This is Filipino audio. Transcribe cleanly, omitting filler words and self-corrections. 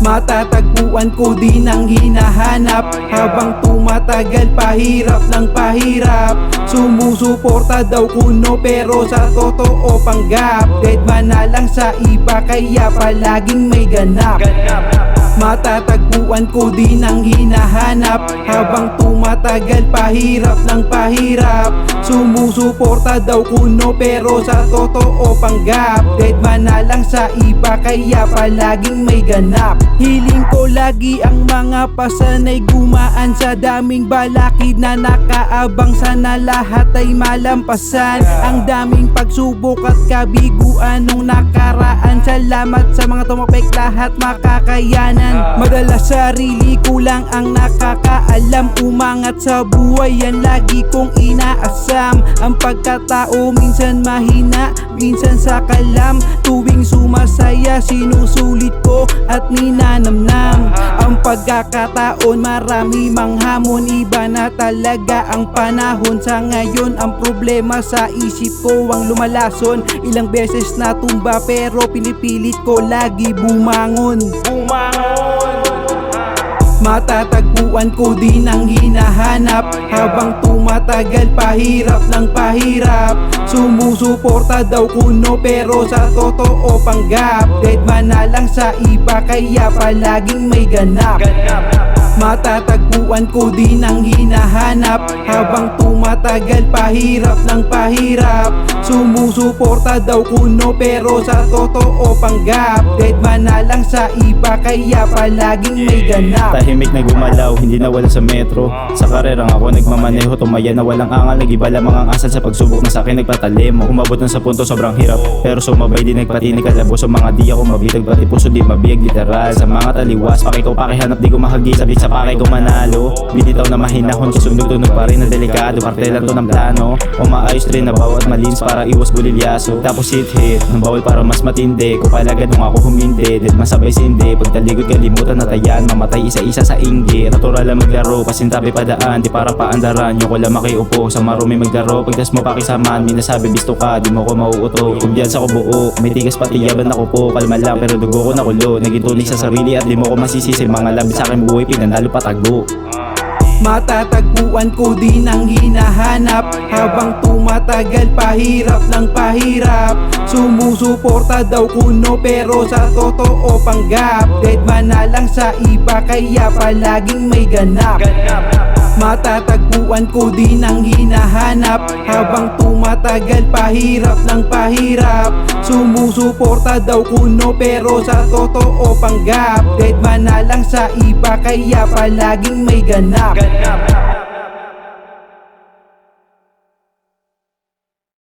Matatagpuan ko din ang hinahanap. Habang tumatagal pahirap ng pahirap. Sumusuporta daw kuno pero sa totoo panggap. Deadman na lang sa iba kaya palaging may ganap. Matatagpuan ko din ang hinahanap. Habang tumatagal pahirap ng pahirap. Sumusuporta daw kuno pero sa totoo panggap. Deadman na lang sa iba kaya palaging may ganap. Hiling ko lagi ang mga pasanay gumaan sa daming balakid na nakaabang. Sana lahat ay malampasan ang daming pagsubok at kabiguan nung nakaraan. Salamat sa mga tumapik, lahat makakayanan. Madalas sarili ko lang ang nakakaalam. Umangat sa buhay yan lagi kong inaasam. Ang pagkatao minsan mahina, minsan sa kalam. Tuwing sumasaya sinusulit ko at ninanamnam. Ang pagkakataon marami mang hamon. Iba na talaga ang panahon. Sa ngayon ang problema sa isip ko ang lumalason. Ilang beses natumba pero pinipilit ko lagi bumangon. Matatagpuan ko din ang hinahanap. Habang tumatagal pahirap ng pahirap. Sumusuporta daw kuno pero sa totoo panggap. Deadman na lang sa iba kaya palaging may ganap. Matatagpuan ko din ang hinahanap. Habang tumatagal pahirap ng pahirap. Sumusuporta daw kuno pero sa totoo panggap. Deadman na lang sa iba kaya palaging may ganap. Tahimik na gumalaw, hindi na wala sa metro. Sa karerang ako nagmamaneho, tumaya na walang angal. Nag-iba lamang ang asal sa pagsubok na sa'kin nagpatalemo. Umabot na sa punto sobrang hirap pero sumabay din nagpatinig kalabos. Sa mga di ako mabitag pati puso di mabiyag literal. Sa mga taliwas, pakikaw pakihanap di ko mahagi. Sabik sa pakay ko manalo. Binitaw na mahinahon, susunog-tunog pa rin na delikado. Kartelan to ng plano, o maayos rin na bawat malins para iwas bulilyaso. Tapos hit ng bawal para mas matindi. Ko palagad nung ako humindi, dead masabay sindi. Pagtaligod kalimutan na tayan, mamatay isa-isa sa inggit. Natural lang maglaro, pasintabi padaan. Di para paandaran, yung ko lang makiupo. Sa marumi maglaro, pagdas mo pakisaman. Minasabi bisto ka, di mo ko mauuto. Kumbiyansa ko buo, may tigas pati yaban ako po. Kalma lang pero dugo ko nakulo. Naging tunay sa sarili at di mo ko masisisi. Mga labit sa akin buhay, pinanalo patagbo. Matatagpuan ko din ang hinahanap. Habang tumatagal pahirap ng pahirap. Sumusuporta daw kuno pero sa totoo panggap. Deadman na lang sa iba kaya palaging may ganap. Matatagpuan ko din ang hinahanap. Habang tumatagal pahirap ng pahirap. Sumusuporta daw kuno pero sa totoo panggap. Deadman na lang sa iba kaya palaging may ganap.